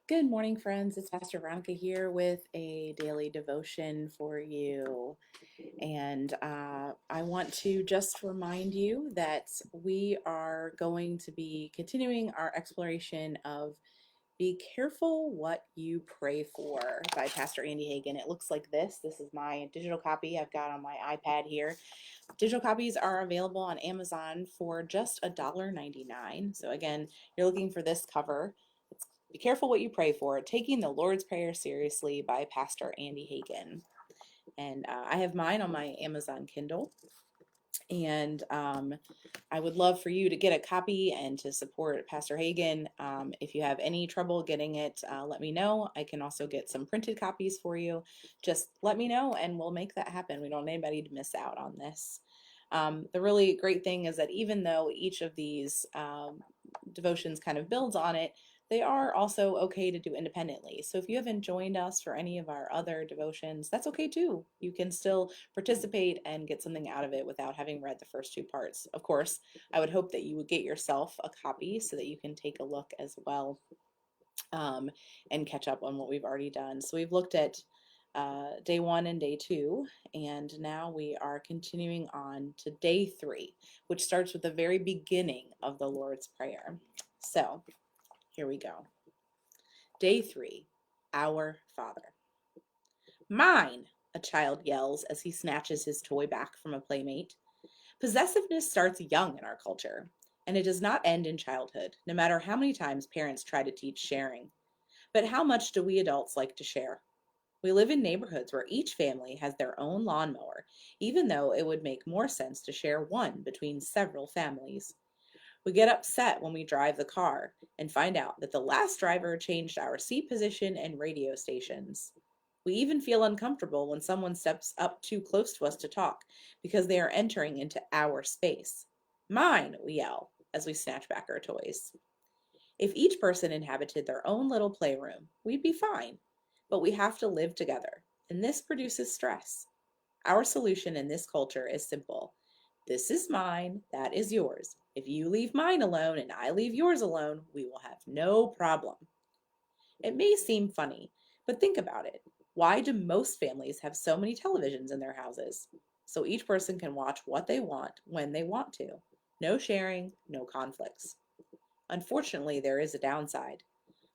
Good morning, friends. It's Pastor Veronica here with a daily devotion for you. And I want to just remind you that we are going to be continuing our exploration of Be Careful What You Pray For by Pastor Andy Hagen. It looks like this. This is my digital copy I've got on my iPad here. Digital copies are available on Amazon for just $1.99. So again, you're looking for this cover. It's Be Careful What You Pray For, Taking the Lord's Prayer Seriously by Pastor Andy Hagen. And I have mine on my Amazon Kindle. And I would love for you to get a copy and to support Pastor Hagen. If you have any trouble getting it, let me know. I can also get some printed copies for you. Just let me know and we'll make that happen. We don't want anybody to miss out on this. The really great thing is that even though each of these devotions kind of builds on it, they are also okay to do independently. So if you haven't joined us for any of our other devotions, that's okay too. You can still participate and get something out of it without having read the first two parts. Of course, I would hope that you would get yourself a copy so that you can take a look as well, and catch up on what we've already done. So we've looked at day 1 and day 2, and now we are continuing on to day 3, which starts with the very beginning of the Lord's Prayer. So here we go. Day 3, Our Father. Mine, a child yells as he snatches his toy back from a playmate. Possessiveness starts young in our culture, and it does not end in childhood, no matter how many times parents try to teach sharing. But how much do we adults like to share? We live in neighborhoods where each family has their own lawnmower, even though it would make more sense to share one between several families. We get upset when we drive the car and find out that the last driver changed our seat position and radio stations. We even feel uncomfortable when someone steps up too close to us to talk because they are entering into our space. Mine, we yell as we snatch back our toys. If each person inhabited their own little playroom, we'd be fine. But we have to live together, and this produces stress. Our solution in this culture is simple. This is mine, that is yours. If you leave mine alone and I leave yours alone, we will have no problem. It may seem funny, but think about it. Why do most families have so many televisions in their houses? So each person can watch what they want when they want to. No sharing, no conflicts. Unfortunately, there is a downside.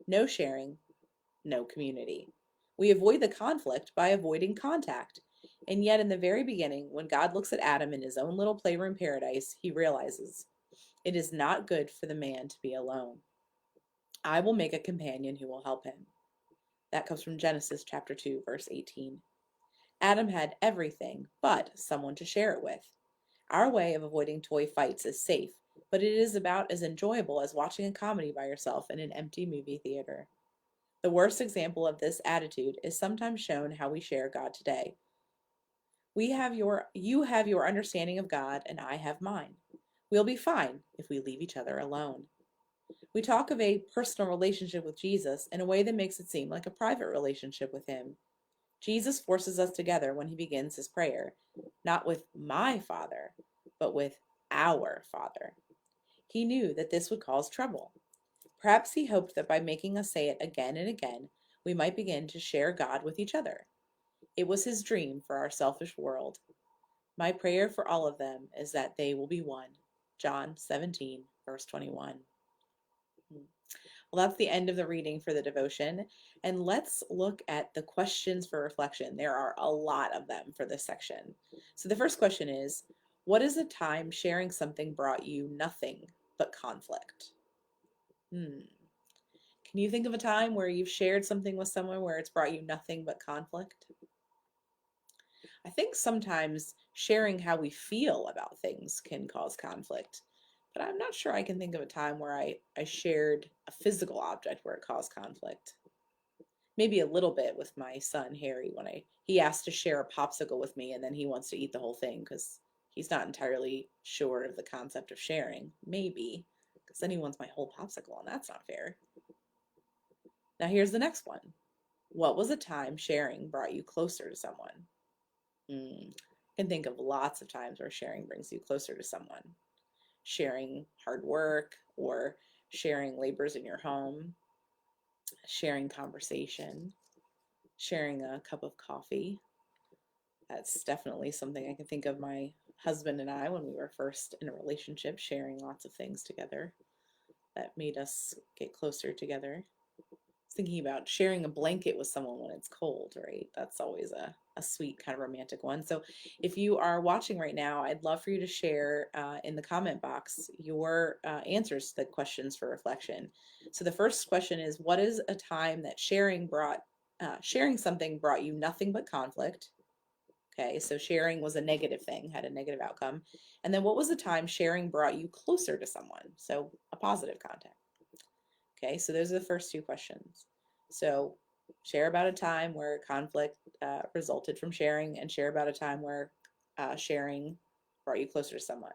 No sharing, no community. We avoid the conflict by avoiding contact. And yet, in the very beginning, when God looks at Adam in his own little playroom paradise, he realizes it is not good for the man to be alone. I will make a companion who will help him. That comes from Genesis chapter 2, verse 18. Adam had everything but someone to share it with. Our way of avoiding toy fights is safe, but it is about as enjoyable as watching a comedy by yourself in an empty movie theater. The worst example of this attitude is sometimes shown how we share God today. You have your understanding of God and I have mine. We'll be fine if we leave each other alone. We talk of a personal relationship with Jesus in a way that makes it seem like a private relationship with him. Jesus forces us together when he begins his prayer, not with my Father, but with our Father. He knew that this would cause trouble. Perhaps he hoped that by making us say it again and again, we might begin to share God with each other. It was his dream for our selfish world. My prayer for all of them is that they will be one. John 17, verse 21. Well, that's the end of the reading for the devotion. And let's look at the questions for reflection. There are a lot of them for this section. So the first question is, what is a time sharing something brought you nothing but conflict? Hmm. Can you think of a time where you've shared something with someone where it's brought you nothing but conflict? I think sometimes sharing how we feel about things can cause conflict, but I'm not sure I can think of a time where I shared a physical object where it caused conflict. Maybe a little bit with my son Harry when he asked to share a popsicle with me and then he wants to eat the whole thing because he's not entirely sure of the concept of sharing. Maybe, because then he wants my whole popsicle and that's not fair. Now here's the next one. What was a time sharing brought you closer to someone? I can think of lots of times where sharing brings you closer to someone. Sharing hard work or sharing labors in your home. sharing conversation, sharing a cup of coffee. That's definitely something I can think of my husband and I when we were first in a relationship, sharing lots of things together that made us get closer together. Thinking about sharing a blanket with someone when it's cold, right? That's always a sweet kind of romantic one. So if you are watching right now, I'd love for you to share in the comment box your answers to the questions for reflection. So the first question is, what is a time that sharing something brought you nothing but conflict? Okay, so sharing was a negative thing, had a negative outcome. And then what was the time sharing brought you closer to someone? So a positive contact. Okay, so those are the first two questions. So share about a time where conflict resulted from sharing, and share about a time where sharing brought you closer to someone.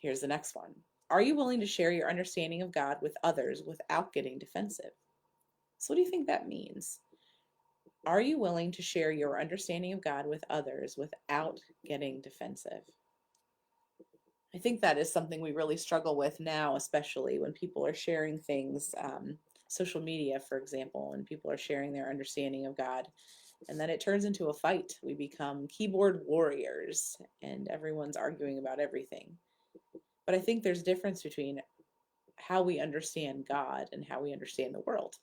Here's the next one. Are you willing to share your understanding of God with others without getting defensive? So, what do you think that means? Are you willing to share your understanding of God with others without getting defensive? I think that is something we really struggle with now, especially when people are sharing things, social media, for example, and people are sharing their understanding of God, and then it turns into a fight. We become keyboard warriors, and everyone's arguing about everything. But I think there's a difference between how we understand God and how we understand the world.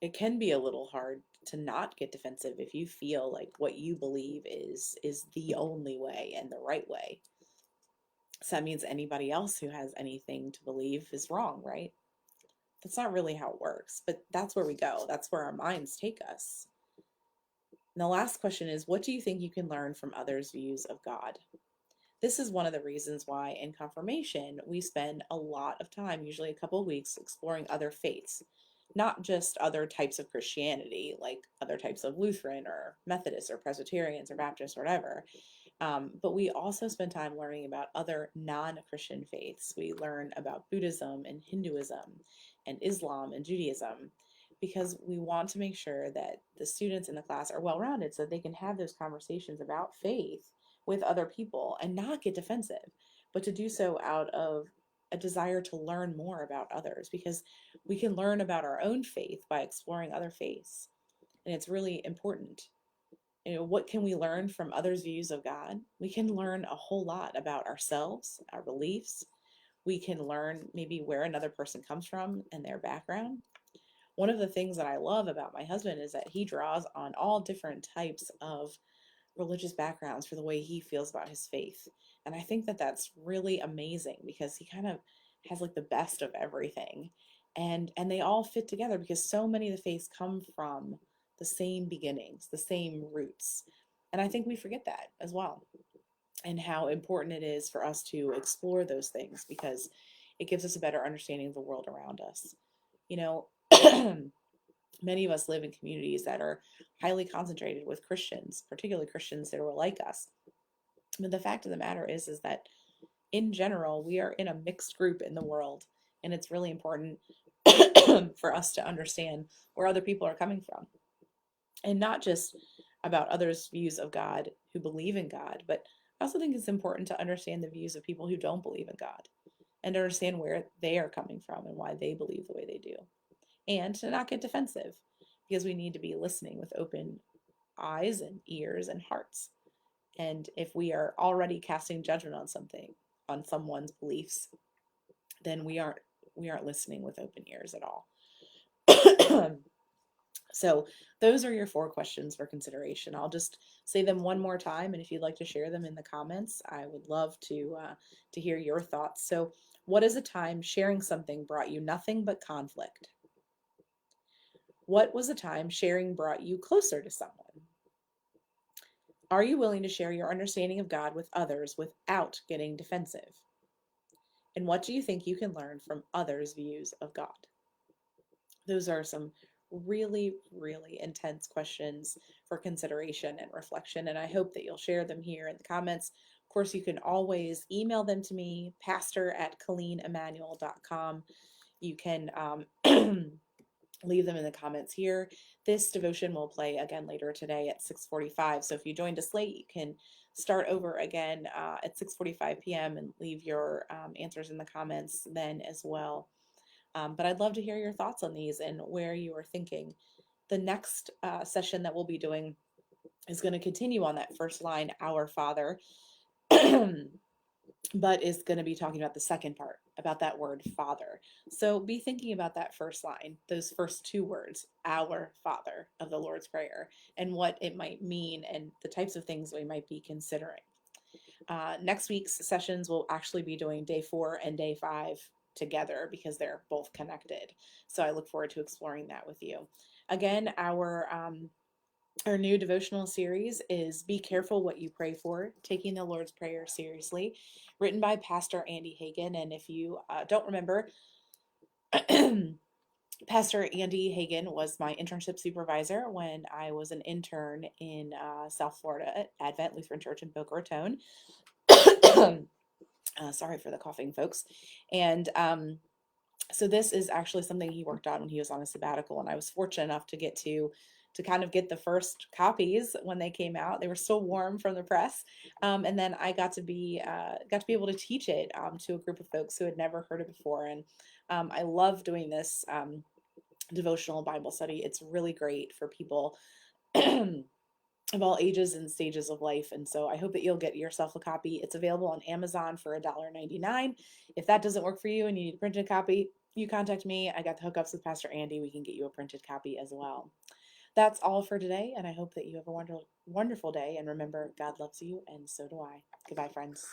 It can be a little hard to not get defensive if you feel like what you believe is the only way and the right way. So that means anybody else who has anything to believe is wrong, right? That's not really how it works, but that's where we go. That's where our minds take us. And the last question is, what do you think you can learn from others' views of God? This is one of the reasons why in confirmation we spend a lot of time, usually a couple of weeks, exploring other faiths, not just other types of Christianity, like other types of Lutheran or Methodist or Presbyterians or Baptists or whatever. But we also spend time learning about other non-Christian faiths. We learn about Buddhism and Hinduism and Islam and Judaism because we want to make sure that the students in the class are well-rounded so that they can have those conversations about faith with other people and not get defensive, but to do so out of a desire to learn more about others, because we can learn about our own faith by exploring other faiths. And it's really important. What can we learn from others' views of God? We can learn a whole lot about ourselves, our beliefs. We can learn maybe where another person comes from and their background. One of the things that I love about my husband is that he draws on all different types of religious backgrounds for the way he feels about his faith. And I think that that's really amazing because he kind of has like the best of everything. And they all fit together because so many of the faiths come from the same beginnings, the same roots. And I think we forget that as well, and how important it is for us to explore those things because it gives us a better understanding of the world around us. You know, many of us live in communities that are highly concentrated with Christians, particularly Christians that are like us. But the fact of the matter is that in general, we are in a mixed group in the world, and it's really important for us to understand where other people are coming from, and not just about others' views of God who believe in God, but I also think it's important to understand the views of people who don't believe in God and understand where they are coming from and why they believe the way they do, and to not get defensive because we need to be listening with open eyes and ears and hearts. And if we are already casting judgment on something, on someone's beliefs, then we aren't listening with open ears at all. So those are your 4 questions for consideration. I'll just say them one more time, and if you'd like to share them in the comments, I would love to hear your thoughts. So, what is a time sharing something brought you nothing but conflict? What was a time sharing brought you closer to someone? Are you willing to share your understanding of God with others without getting defensive? And what do you think you can learn from others' views of God? Those are some really, really intense questions for consideration and reflection, and I hope that you'll share them here in the comments. Of course, you can always email them to me, pastor@colleenemmanuel.com. You can leave them in the comments here. This devotion will play again later today at 6:45. So if you joined us late, you can start over again at 6:45 p.m. and leave your answers in the comments then as well. But I'd love to hear your thoughts on these and where you are thinking. The next session that we'll be doing is going to continue on that first line, Our Father, but is going to be talking about the second part, about that word Father. So be thinking about that first line, those first two words, Our Father, of the Lord's Prayer, and what it might mean and the types of things we might be considering. Next week's sessions will actually be doing day 4 and day 5 together because they're both connected. So I look forward to exploring that with you. Again, our new devotional series is Be Careful What You Pray For, Taking the Lord's Prayer Seriously, written by Pastor Andy Hagen. And if you don't remember, Pastor Andy Hagen was my internship supervisor when I was an intern in South Florida at Advent Lutheran Church in Boca Raton. Sorry for the coughing, folks. And so this is actually something he worked on when he was on a sabbatical, and I was fortunate enough to get to kind of get the first copies when they came out. They were still warm from the press, and then I got to be able to teach it to a group of folks who had never heard it before. And I love doing this devotional Bible study. It's really great for people of all ages and stages of life. And so I hope that you'll get yourself a copy. It's available on Amazon for $1.99. If that doesn't work for you and you need a printed copy, you contact me. I got the hookups with Pastor Andy. We can get you a printed copy as well. That's all for today, and I hope that you have a wonderful, wonderful day. And remember, God loves you, and so do I. Goodbye, friends.